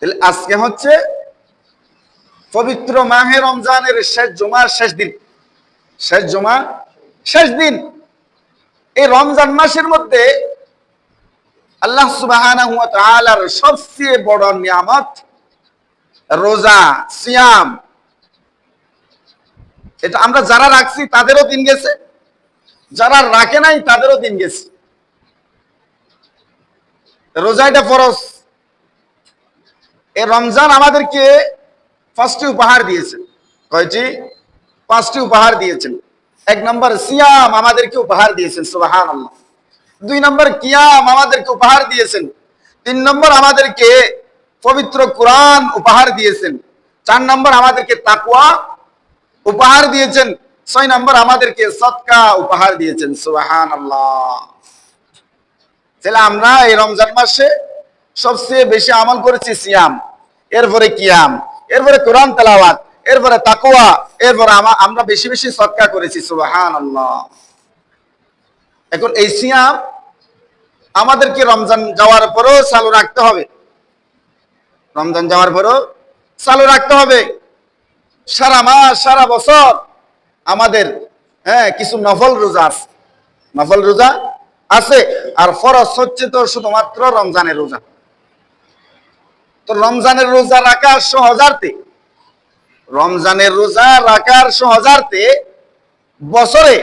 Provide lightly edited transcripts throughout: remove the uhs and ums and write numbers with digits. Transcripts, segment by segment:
তাহলে আজকে হচ্ছে পবিত্র মাহে রমজানের শেষ জুমার শেষ দিন, শেষ জুমা শেষ দিন। এই রমজান মাসের মধ্যে আল্লাহ সুবহানাহু ওয়া তাআলার সবচেয়ে বড় নিয়ামত রোজা, সিয়াম। এটা আমরা যারা রাখছি তাদেরও দিন গেছে, যারা রাখে নাই তাদেরও দিন গেছে। রোজা এটা ফরজ। এই রমজান আমাদেরকে 5টি উপহার দিয়েছেন। কয়টি? 5টি উপহার দিয়েছেন। 1 নম্বর সিয়াম আমাদেরকে উপহার দিয়েছেন, সুবহানাল্লাহ। 2 নম্বর কিয়াম আমাদেরকে উপহার দিয়েছেন। 3 নম্বর আমাদেরকে পবিত্র কোরআন উপহার দিয়েছেন। 4 নম্বর আমাদেরকে তাকওয়া উপহার দিয়েছেন। 6 নম্বর আমাদেরকে সদকা উপহার দিয়েছেন, সুবহানাল্লাহ। তাহলে আমরা এই রমজান মাসে সবচেয়ে বেশি আমল করেছি সিয়াম, এরপরে কিয়াম, এরপরে কোরআন তেলাওয়াত, এরপরে তাকওয়া, এরপরে আমরা বেশি বেশি সদকা করেছি, সুবহানাল্লাহ। এখন এই সিয়াম আমাদেরকে রমজান যাওয়ার পরেও চালু রাখতে হবে। রমজান যাওয়ার পরেও চালু রাখতে হবে। সারা মাস সারা বছর আমাদের কিছু নফল রোজা আছে, নফল রোজা আছে। আর ফরজ হচ্ছে তো শুধুমাত্র রমজানের রোজা। তো রমজানের রোজা রাখার সহজার্থে, রমজানের রোজা রাখার সহজার্থে বছরে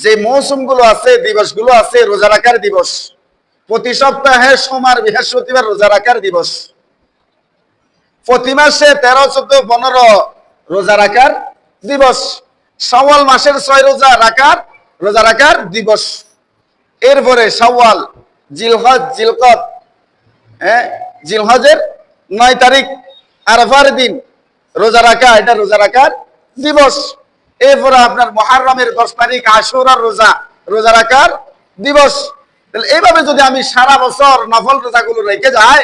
যে মৌসুমগুলো আছে, দিবসগুলো আছে, রোজা রাখার দিবস, প্রতি সপ্তাহে সোমবার বৃহস্পতিবার রোজা রাখার দিবস, প্রতি মাসে 13, 14, 15 রোজা রাখার দিবস, শাওয়াল মাসের 6 রোজা রাখার দিবস, এরপরে শাওয়াল, জিলহজ, জিলকত, জিলহজের 9 তারিখ আরাফার দিন রোজা রাখা, এটা রোজা রাখার দিবস। এরপরে আপনার মুহররমের 10 তারিখ আশুরার রোজা রাখার দিবস। তাহলে এইভাবে যদি আমি সারা বছর নফল রোজাগুলো রেখে যাই,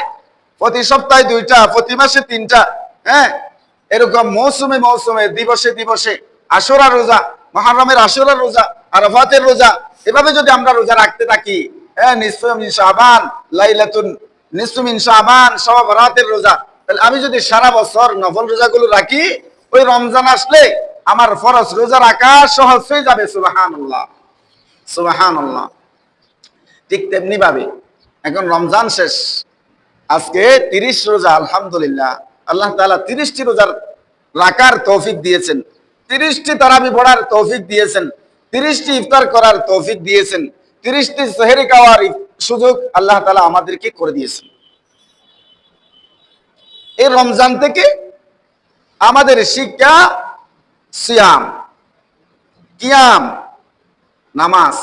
প্রতি সপ্তাহে 2টা, প্রতি মাসে 3টা, এরকম মৌসুমে মৌসুমে, দিবসে দিবসে, আশুরার রোজা, মুহররমের আশুরার রোজা, আরাফাতের রোজা, এভাবে যদি আমরা রোজা রাখতে থাকি, নিসফু মিন শাবান, লাইলাতুন নিসফু মিন শাবান, সব রাতের রোজা, তাহলে আমি যদি সারা বছর নফল রোজাগুলো রাখি, ওই রমজান আসলে আমার ফরজ রোজা রাখা সহজ হয়ে যাবে, সুবহানাল্লাহ, সুবহানাল্লাহ। ঠিক তেমনি ভাবে এখন রমজান শেষ, আজকে 30 রোজা, আলহামদুলিল্লাহ। আল্লাহ তাআলা 30টি রোজার রাখার তৌফিক দিয়েছেন, 30টি তারাবি পড়ার তৌফিক দিয়েছেন, 30টি ইফতার করার তৌফিক দিয়েছেন, 30টি সেহরি খাওয়ার সুযোগ আল্লাহ তাআলা আমাদেরকে করে দিয়েছেন। এই রমজান থেকে আমাদের শিক্ষা সিয়াম, কিয়াম, নামাজ।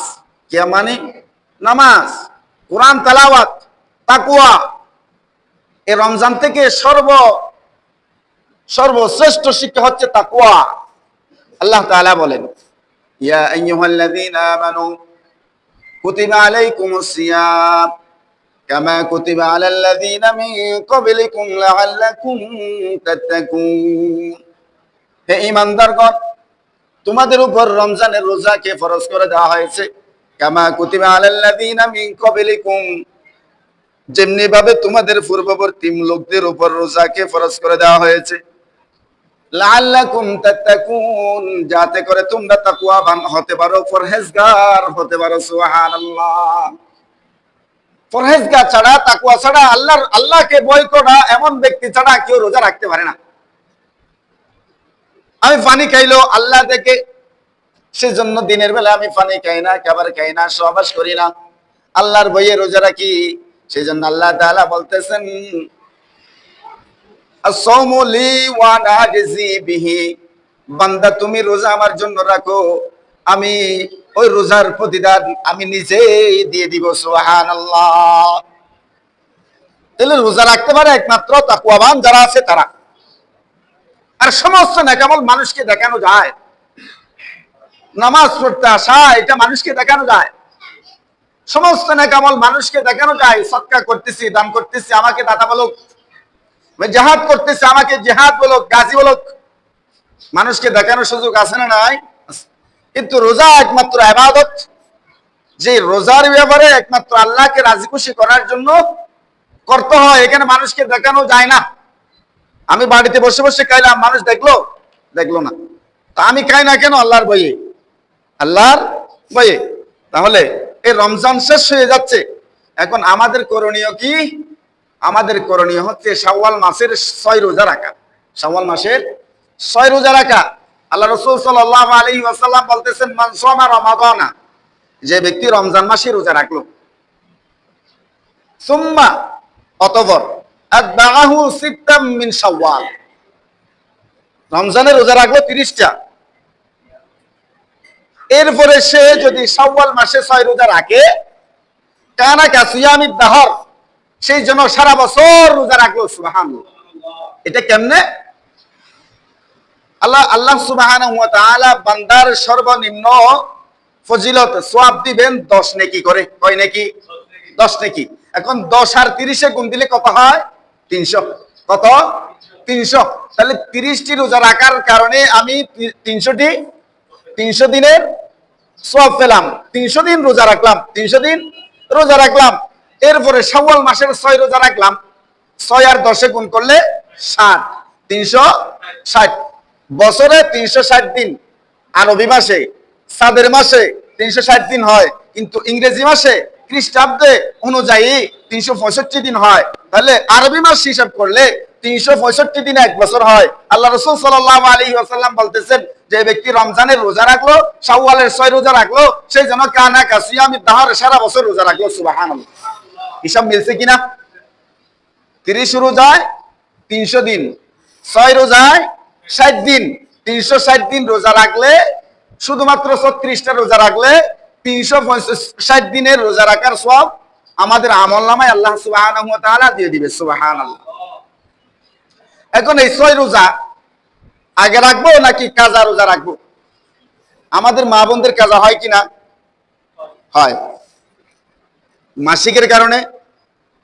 কিয়াম মানে নামাজ, কোরআন তেলাওয়াত, তাকওয়া। এই রমজান থেকে সর্বশ্রেষ্ঠ শিক্ষা হচ্ছে তাকওয়া। আল্লাহ তাআলা বলেন, ইয়া আইয়ুহাল্লাযীনা আমানু কুতিবা আলাইকুমুস সিয়াম কামা কুতিবা আলাল্লাযীনা মিন ক্বাবলিকুম লাআল্লাকুম তাত্তাকুন। হে ঈমানদারগণ, তোমাদের উপর রমজানের রোজাকে ফরজ করে দেওয়া হয়েছে, কামা কুতিবা আলাল্লাযীনা মিন ক্বাবলিকুম, যেমনি ভাবে তোমাদের পূর্ববর্তী লোকদের উপর রোজাকে ফরজ করে দেওয়া হয়েছে, লাআল্লাকুম তাত্তাকুন, যাতে করে তোমরা তাকওয়াবান হতে পারো, পরহেজগার হতে পারো, সুবহানাল্লাহ। পরহেজগার ছাড়া, তাকওয়া ছাড়া, আল্লাহকে ভয় করা এমন ব্যক্তি ছাড়া কেউ রোজা রাখতে পারে না। আমি পানি খাইলো আল্লাহ দেখে, সেজন্য দিনের বেলা আমি পানি খাই না, খাবার খাই না, সহবাস করি না, আল্লাহর ভয়ে রোজা রাখি। সেজন্য আল্লাহ তাআলা বলতেছেন, আস-সাওমু লি ওয়া আনা আজজি বিহি, বান্দা তুমি রোজা আমার জন্য রাখো, আমি ওই রোজার প্রতিদান আমি নিজেই দিয়ে দিব, সুবহানাল্লাহ। তাহলে রোজা রাখতে পারে একমাত্র তাকওয়াবান যারা আছে তারা। আর সমস্ত নেকামল মানুষকে দেখানো যায়, নামাজ পড়তে আসা এটা মানুষকে দেখানো যায়, সমস্ত নেকামল মানুষকে দেখানো যায়। সদকা করতেছি, দান করতেছি, আমাকে দাতা বলুক, জিহাদ করতেছি, আমাকে জিহাদ বলুক, গাজী বলুক, মানুষকে দেখানোর সুযোগ আছে না নাই? কিন্তু রোজা একমাত্র ইবাদত, যে রোজার ব্যাপারে একমাত্র আল্লাহকে রাজি খুশি করার জন্য করতে হয়, এখানে মানুষকে দেখানো যায় না। আমি বাড়িতে বসে বসে খাইলাম, মানুষ দেখলো? দেখলো না। তা আমি খাই না কেন? আল্লাহর ভয়ে, আল্লাহর ভয়ে। তাহলে এই রমজান শেষ হয়ে যাচ্ছে, এখন আমাদের করণীয় কি? আমাদের করণীয় হচ্ছে শাওয়াল মাসের 6 রোজা রাখা। শাওয়াল মাসের 6 রোজা রাখা। আল্লাহ রাসূল সাল্লাল্লাহু আলাইহি ওয়াসাল্লাম বলতেছেন, মান সামা রমাদানা, যে ব্যক্তি রমজান মাসে রোজা রাখলো, সুম্মা, অতঃপর, আতবাহু সিত্তাম মিন শাওয়াল, রমজানের রোজা রাখলো 30টা, এরপরে সে যদি শাওয়াল মাসে 6 রোজা রাখে, কানা কাসিয়ামিদ দাহর, সেই জন্য সারা বছর রোজা রাখলো। সুবহানাল্লাহ। এটা কেমনে? আল্লাহ সুবহানাহু ওয়া তাআলা বান্দার সর্বনিম্ন ফজিলত সওয়াব দিবেন 10 নেকি করে। কয় নেকি? 10 নেকি। এখন 10 আর 30 এ গুণ দিলে কত হয়? 300। কত? 300। তাহলে 30টি রোজা রাখার কারণে আমি 300 দিনের সওয়াব পেলাম। 300 দিন রোজা রাখলাম, 300 দিন রোজা রাখলাম। এরপরে শাওয়াল মাসের 6 রোজা রাখলাম, 6 আর 10 এ গুণ করলে 60, 360। বছরে 360 দিন, আরবি মাসে, সাদের মাসে 360 দিন হয়, কিন্তু ইংরেজি মাসে খ্রিস্টাব্দে অনুযায়ী 365 দিন হয়। তাহলে আরবি মাস হিসাব করলে 365 দিনে 1 বছর হয়। আল্লাহ রাসূল সাল্লাল্লাহু আলাইহি ওয়াসাল্লাম বলতেছেন, যে ব্যক্তি রমজানের রোজা রাখলো, শাওয়ালের 6 রোজা রাখলো, সেই জন্য কানা কাসিয়ামিদ দাহর, সারা বছর রোজা রাখলো। সুবহানাল্লাহ। হিসাব মিলছে কিনা? 30 রোজায় 300 দিন, 6 রোজায় 60 দিন, 360 দিন রোজা রাখলে, শুধুমাত্র 36টা রোজা রাখলে 365 দিনের রোজা রাখার সওয়াব আমাদের আমলনামায় আল্লাহ সুবহানাহু ওয়া তাআলা দিয়ে দিবে। সুবহানাল্লাহ। এখন এই 6 রোজা আগে রাখবো নাকি কাজা রোজা রাখবো? আমাদের মা বোনদের কাজা হয় কিনা? হয়। মাসিকের কারণে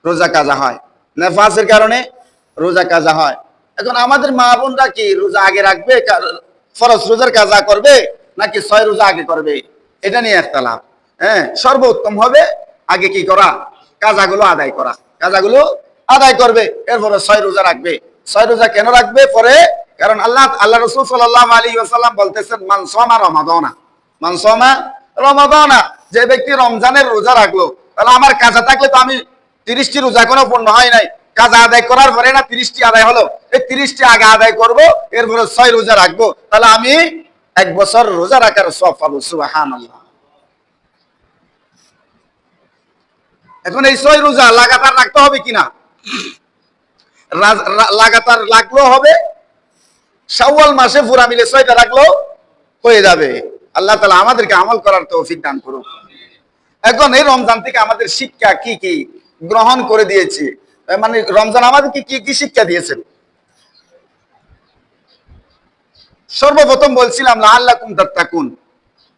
রোজা কাজা হয়, নেফাসের কারণে রোজা কাজা হয়। এখন আমাদের মা বোনরা কি রোজা আগে রাখবে, ফরজ রোজার কাজা করবে, নাকি 6 রোজা আগে করবে? এটা নিয়ে ইখতিলাফ। হ্যাঁ, সর্বোত্তম হবে আগে কি করা? কাজাগুলো আদায় করা। কাজাগুলো আদায় করবে, এরপরে 6 রোজা রাখবে। 6 রোজা কেন রাখবে পরে? কারণ আল্লাহ রাসূল সাল্লাল্লাহু আলাইহি ওয়াসাল্লাম বলতেছেন, মান সামা রমাদানা, মান সামা রমাদানা, যে ব্যক্তি রমজানের রোজা রাখলো, তাহলে আমার কাজা থাকলে তো আমি 30টি রোজা এখনো পূর্ণ হয় নাই, কাজা আদায় করার পরে না 30টি আদায় হলো, এই 30টি আগে আদায় করব, এরপরে 6 রোজা রাখবো, তাহলে আমি 1 বছর রোজা রাখার সওয়াব পাবো। সুবহানাল্লাহ। এখন এই 6 রোজা লাগাতার রাখতে হবে কিনা? লাগাতার রাখলেও হবে, শাওয়াল মাসে পুরা মিলে 6টা রাখলেও হয়ে যাবে। আল্লাহ তাআলা আমাদেরকে আমল করার তৌফিক দান করুন। এখন এই রমজান থেকে আমাদের শিক্ষা কি কি গ্রহণ করে দিয়েছি, মানে রমজান আমাদেরকে কি কি শিক্ষা দিয়েছেন? সর্বপ্রথম বলছিলাম লাআল্লাকুম তাত্তাকুন,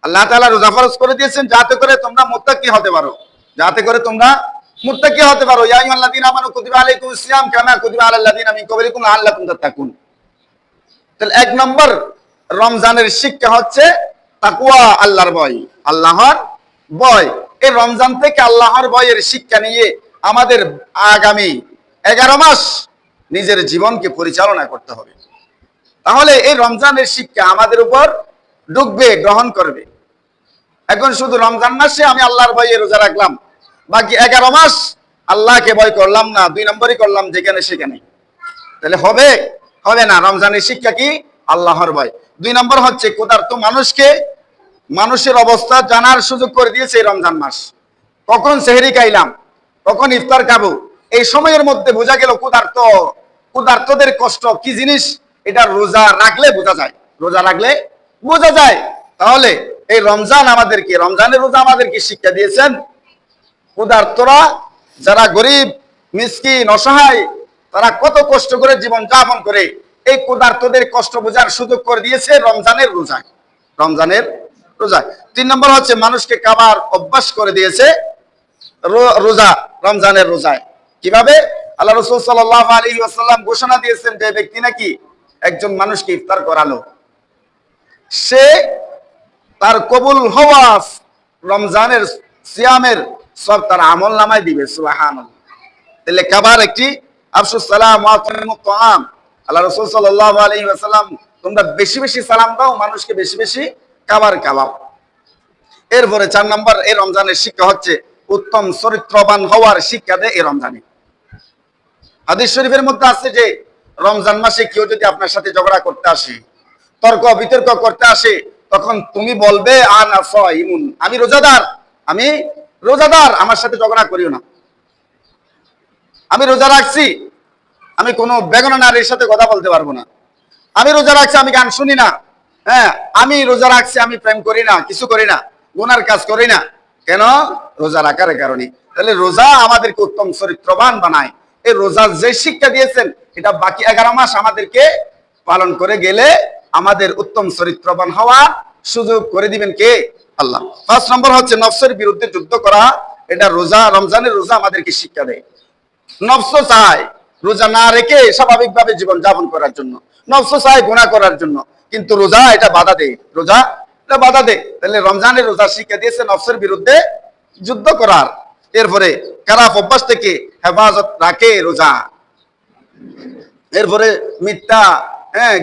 আল্লাহ তাআলা রোজা ফরজ করে দিয়েছেন যাতে করে তোমরা মুত্তাকি হতে পারো, যাতে করে তোমরা মুত্তাকি হতে পারো। ইয়া আইয়ুহাল্লাযীনা আমানু কুতিবা আলাইকুমুস সিয়াম কামা কুতিবা আলাল লাযীনা মিন ক্বাবলিকুম লাআল্লাকুম তাত্তাকুন। তাহলে 1 নম্বর রমজানের শিক্ষা হচ্ছে তাকওয়া, আল্লাহর ভয়, আল্লাহর ভয়। এই রমজান থেকে আল্লাহর ভয়ের শিক্ষা নিয়ে আমাদের আগামী 11 মাস নিজের জীবনকে পরিচালনা করতে হবে। তাহলে এই রমজানের শিক্ষা আমাদের উপর ঢুকবে, গ্রহণ করবে। এখন শুধু রমজান মাসে আমি আল্লাহর ভয়ে রোজা রাখলাম, বাকি 11 মাস আল্লাহকে ভয় করলাম না, 2 নম্বরই করলাম যেখানে সেখানে, তাহলে হবে? হবে না। রমজানের শিক্ষা কি? আল্লাহর ভয়। 2 নম্বর হচ্ছে ক্ষুধার্ত মানুষকে, মানুষের অবস্থা জানার সুযোগ করে দিয়েছে এই রমজান মাস। কখন সেহরি খাইলাম, কখন ইফতার খাবো, এই সময়ের মধ্যে বোঝা গেল ক্ষুধার্তদের কষ্ট কি জিনিস, এটা রোজা রাখলে বোঝা যায়, রোজা রাখলে বোঝা যায়। তাহলে এই রমজানের রোজা আমাদেরকে শিক্ষা দিয়েছেন ক্ষুধার্তরা, যারা গরিব মিসকিন অসহায়, তারা কত কষ্ট করে জীবন যাপন করে, এই ক্ষুধার্তদের কষ্ট বোঝার সুযোগ করে দিয়েছে রমজানের রোজায়। রমজানের রোজা। 3 নম্বর হচ্ছে মানুষকে খাবার অভ্যাস করে দিয়েছে রোজা, রমজানের রোজায়। কিভাবে? আল্লাহ রাসূল সাল্লাল্লাহু আলাইহি ওয়াসাল্লাম ঘোষণা দিয়েছেন, যে ব্যক্তি নাকি একজন মানুষকে ইফতার করালো, সে তার কবুল হওয়া রমজানের সিয়ামের সব তার আমলনামায় দিবে। সুবহানাল্লাহ। তাহলে খাবার একটি আফশুস সালাম ওয়া আত'ইমুত তাআম, আল্লাহ রাসূল সাল্লাল্লাহু আলাইহি ওয়াসাল্লাম তোমরা বেশি বেশি সালাম দাও, মানুষকে বেশি বেশি খাবার খাওয়াও। এরপরে 4 নম্বর এই রমজানের শিক্ষা হচ্ছে উত্তম চরিত্রবান হওয়ার শিক্ষা দেয় এই রমজানে। হাদিস শরীফের মধ্যে আছে যে রমজান মাসে কেউ যদি আপনার সাথে ঝগড়া করতে আসে, তর্ক বিতর্ক করতে আসে, তখন তুমি বলবে আনা সাইমুন, আমি রোজাদার, আমি রোজাদার, আমার সাথে ঝগড়া করিও না, আমি রোজা রাখছি, আমি কোনো বেগানা নারীর সাথে কথা বলতে পারবো না, আমি রোজা রাখছি, আমি গান শুনি না, হ্যাঁ আমি রোজা রাখছি, আমি প্রেম করি না, কিছু করি না, গুনার কাজ করি না। কেন? রোজা রাখার কারণে। তাহলে রোজা আমাদেরকে উত্তম চরিত্রবান বানায়। এই রোজা যে শিক্ষা দিয়েছেন এটা বাকি 11 মাস আমাদেরকে পালন করে গেলে আমাদের উত্তম চরিত্রবান হওয়ার সুযোগ করে দিবেন কে? আল্লাহ। 5 নম্বর হচ্ছে নফসের বিরুদ্ধে যুদ্ধ করা। এটা রোজা, রমজানের রোজা আমাদেরকে শিক্ষা দেয়। নফস চায় রোজা না রেখে স্বাভাবিকভাবে জীবন যাপন করার জন্য, নফস চায় গুনাহ করার জন্য, কিন্তু রোজা এটা বাধা দেয়, রোজা এটা বাধা দেয়। তাহলে রমজানের রোজা শিক্ষা দিয়েছে নফসের বিরুদ্ধে যুদ্ধ করার। এরপরে খারাপ অভ্যাস থেকে হেফাজত রাখে রোজা। এরপরে মিথ্যা,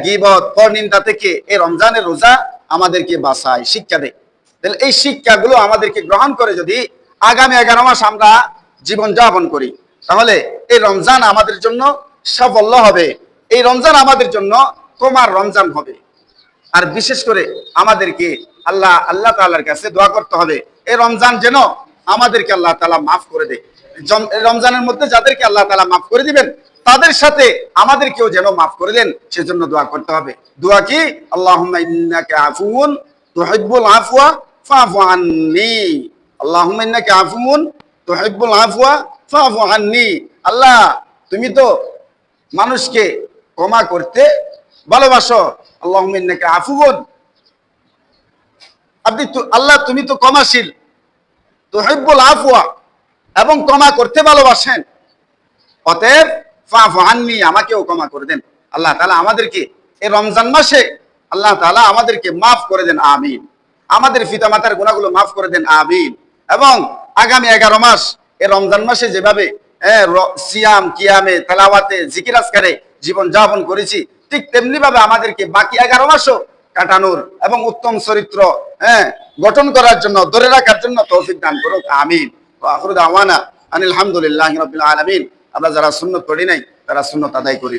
গীবত, পরনিন্দা থেকে এই রমজানের রোজা আমাদেরকে বাঁচায়, শিক্ষা দেয়। তাহলে এই শিক্ষাগুলো আমাদেরকে গ্রহণ করে যদি আগামী 11 মাস আমরা জীবন যাপন করি, তাহলে এই রমজান আমাদের জন্য সাফল্য হবে, এই রমজান আমাদের জন্য তোমার রমজান হবে। আর বিশেষ করে আমাদেরকে আল্লাহ তাআলার কাছে দোয়া করতে হবে এই রমজান যেন আমাদেরকে আল্লাহ তাআলা মাফ করে দেয়। রমজানের মধ্যে যাদেরকে আল্লাহ তাআলা মাফ করে দিবেন তাদের সাথে আমাদেরকেও যেন মাফ করে দেন, সেজন্য দোয়া করতে হবে। দোয়া কি? আল্লাহুম্মা ইন্নাকা আফুউন তুহিব্বুল আফওয়া ফাফু আন্নী, আল্লাহুম্মা ইন্নাকা আফুউন তুহিব্বুল আফওয়া ফাফু আন্নী। আল্লাহ তুমি তো মানুষকে ক্ষমা করতে ভালোবাসো, আল্লাহুম্মা ইন্নাকা আফুউন, আপনি তো আল্লাহ তুমি তো ক্ষমাশীল, তুহিব্বুল আফওয়া, এবং ক্ষমা করতে ভালোবাসেন, অতএব ফাফু আন্নী, আমাকেও ক্ষমা করে দেন। আল্লাহ তাআলা আমাদেরকে এই রমজান মাসে আল্লাহ তাআলা আমাদেরকে মাফ করে দেন, আমিন। আমাদের পিতামাতার গুনাহগুলো মাফ করে দেন, আমিন। এবং আগামী 11 মাস এই রমজান মাসে যেভাবে সিয়াম, কিয়ামে, তেলাওয়াতে, জিকির আজকারে জীবন যাপন করেছি, ঠিক তেমনি ভাবে আমাদেরকে বাকি 11 মাসও কাটানোর এবং উত্তম চরিত্র গঠন করার জন্য, ধরে রাখার জন্য তৌফিক দান করুক, আমিন। ওয়া আখিরু দাওয়ানা আনিল হামদুলিল্লাহি রাব্বিল আলামিন। আমরা যারা সুন্নাত পড়ি নাই তারা সুন্নাত আদায় করি।